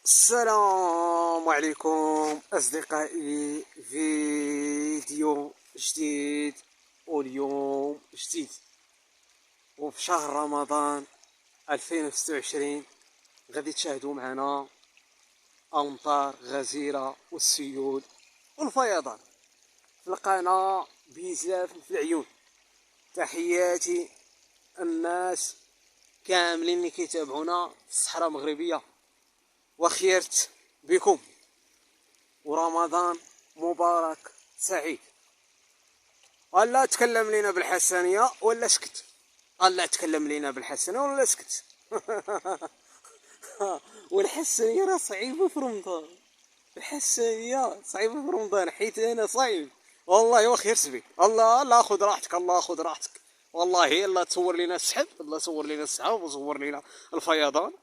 السلام عليكم أصدقائي، فيديو جديد واليوم جديد وفي شهر رمضان 2026 غادي تشاهدوا معنا أمطار غزيرة والسيول والفيضان في القناة بزاف في العيون. تحياتي الناس كاملين اللي كيتابعونا في الصحراء المغربية، وخيرت بكم ورمضان مبارك سعيد. الله تكلم لينا بالحسانية ولا سكت، الله تكلم لينا بالحسانية ولا سكت. والحسانية راه صعيبة في رمضان، الحسانية صعيبة في رمضان حيت انا صايم والله. وخير سبي الله، لا خذ راحتك، الله خذ راحتك والله. الله تصور لينا السحب، الله صور لينا السحاب وصور لينا الفيضان.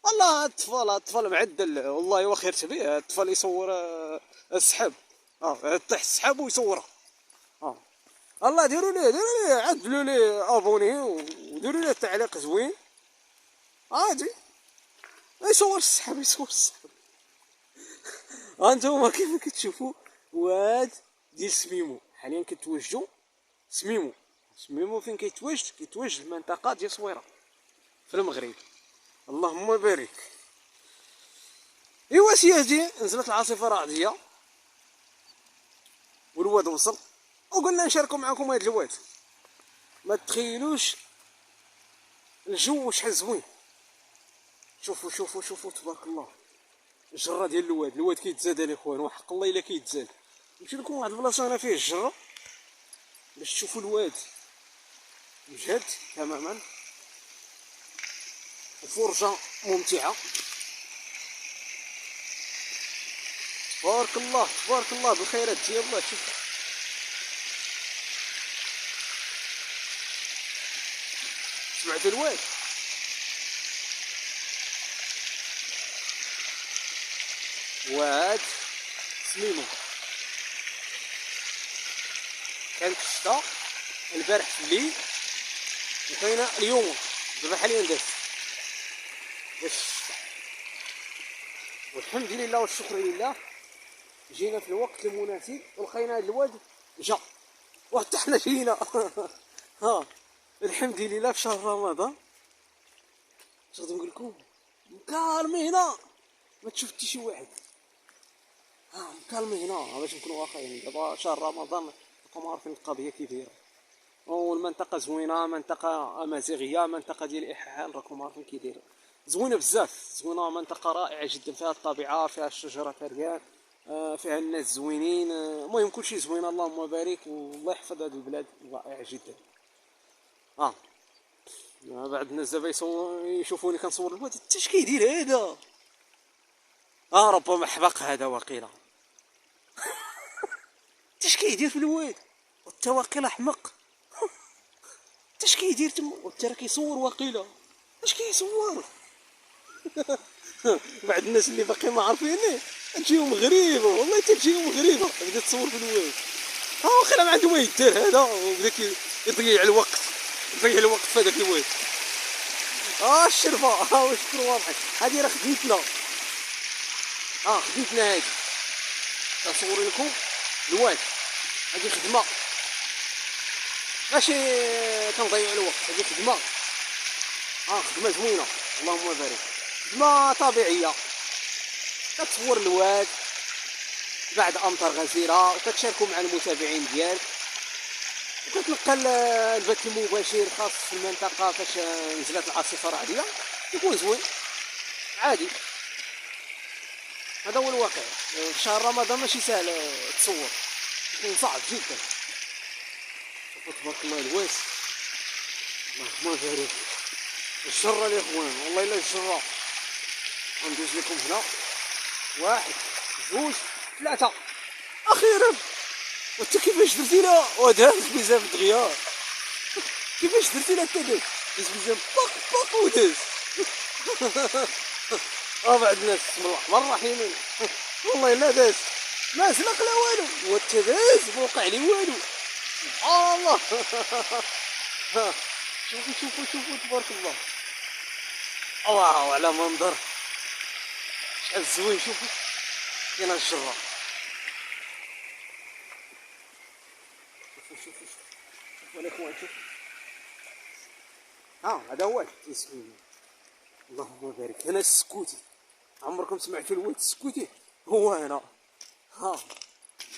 والله الطفل معدل والله. وخير تبيه الطفل يصور السحاب، يطيح السحاب ويصورها. الله ديروا لي عدلوا لي ابوني وديروا لي تعليق زوين عادي. يصور السحاب يصور السحاب. انتوما كيف كتشوفوا واد ديال سميمو حاليا كتواجدوا سميمو فين كيتواجد المنطقه ديال صويره في المغرب. اللهم بارك. ايوا سيدي، نزلت العاصفه الرعديه والواد وصل وقلنا نشاركوا معكم هذا الواد. ما تخيلوش الجو شحال زوين. شوفوا شوفوا شوفوا تبارك الله الجره ديال الواد كيتزاد الاخوان، وحق الله الا كيتزاد. نمشي لكم واحد البلاصه هنا فيه الجره باش تشوفوا الواد مجهد تماما وفرجه ممتعه. تبارك الله تبارك الله بالخيرات ديال الله. شوف سمعت الواد واد سميمو. كانت الشتا البارح في الليل وكاينه اليوم دابا حاليا داز الشتا، والحمد لله والشكر لله جينا في الوقت المناسب ولقينا هذا الواد جا وحتى حنا جينا. الحمد لله في شهر رمضان. اش غادي نقول لكم، مكالمي هنا ما تشوف حتى شي واحد. مكالمي هنا باش نكونوا واقعيين. دابا شهر رمضان راكم عارفين القضيه كي دايره، والمنطقه زوينه، منطقه امازيغيه، منطقه ديال الاحال راكم عارفين كي دايره. زوينه بزاف، زوينه، منطقه رائعه جدا، فيها الطبيعه، فيها الشجره الريان، فيها الناس زوينين. المهم كلشي زوين. اللهم بارك والله يحفظ هذه البلاد رائعه جدا. بعد الناس دابا يشوفوني كنصور الواد، انت اش كيدير هذا؟ ربما حبق هذا وقيلا. انت اش كيدير في الواد؟ وانت واقيلا حمق. انت اش كيدير تما؟ وانت راه كيصور وقيلا. اش كيصور؟ بعد الناس اللي باقي ما عارفيني تجيهم غريبه والله، تجيهم غريبه. بدا تصور في الواد واخا ما عنده ما يدير هذا، وبدا يضيع الوقت في هذاك الواد. الشرفه واش تكون واضحه. هذه راه خدمتنا، خدمتنا هذه. كنصور لكم الواد، هذه خدمه ماشي كنضيع الوقت. هذه خدمه، خدمه زوينه اللهم بارك، خدمه طبيعيه. كتصور الواد بعد امطار غزيره وكتشاركوا مع المتابعين ديالك، وكتلقى البث المباشر خاص في المنطقه فاش نزلت العاصفه الرعديه. يكون زوين عادي. هذا هو الواقع. في شهر رمضان ماشي سهل تصور، يكون صعب جدا. شوفوا تبارك الله الواس، اللهم بارك. الجره الاخوان والله الا الجره. غندوز لكم هنا 1 2 3 اخيرا. وانت كيفاش درتي لها وداز بزاف دغيا؟ كيفاش درتي لها انت؟ داز بزاف باق وداز. بعد الناس بسم الله الرحمن الرحيم والله الا داز ما سلق لا والو، وانت داز ما وقع لي والو. سبحان الله. شوفوا تبارك الله. الله على منظر شحال زوين. شوفوا كاين الجرة. شوفوا الاخوان شوفوا. هذا هو التسويق. اللهم بارك. هنا السكوتي. عمركم سمعتوا الواد السكوتي؟ هو هنا.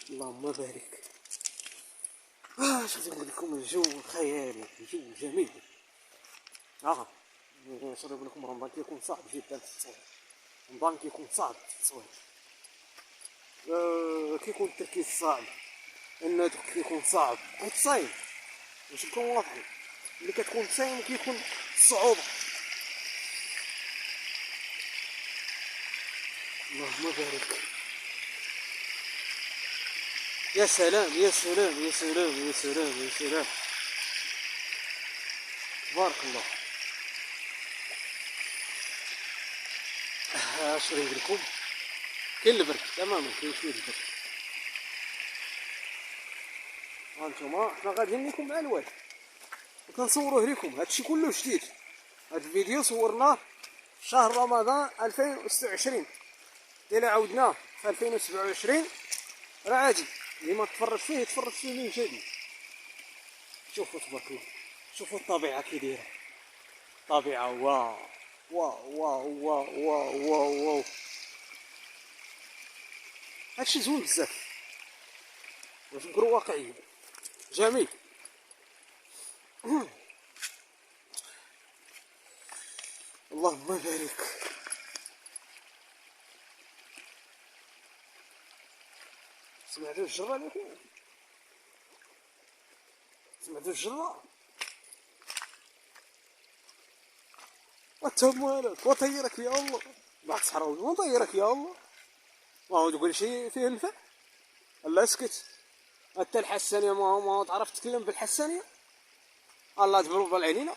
اللهم بارك. اش غادي نقول لكم، الجو خيالي، الجو جميل. نشرب لكم رمضان كيكون صعب جدا في التصوير. رمضان كيكون صعب في التصوير. كيكون التركيز صعب، النطق كيكون صعب، حيت صايم. باش نكون واضحين، ملي كتكون صايم كيكون الصعوبة. اللهم بارك. يا سلام يا سلام يا سلام يا سلام يا سلام، تبارك الله. اش غادي نقول لكم، كاين البرد تماما، كاين شويه البرد. هانتوما حنا غاديين لكم مع الواد وكنصوروه لكم. هادشي كله جديد. هاد الفيديو صورناه في شهر رمضان 2026. الا عاودناه في 2027 راه عادي، اللي ما تفرج فيه يتفرج فيه من جديد. شوفوا تبارك الله، شوفوا الطبيعه كي دايره. طبيعه واو واو واو واو واو واو واو. هادشي زوين بزاف، باش نكونوا واقعيين. جميل. اللهم بارك. سمعتوا الجرة الاخوان؟ سمعتوا الجرة؟ وتمالك وطيرك يا الله. بعد صحراوي وطيرك يا الله. ما هو تقول شي فيه الفا؟ لا اسكت. حتى الحسانية ما هو تعرف تتكلم بالحسانية؟ الله تبارك علينا.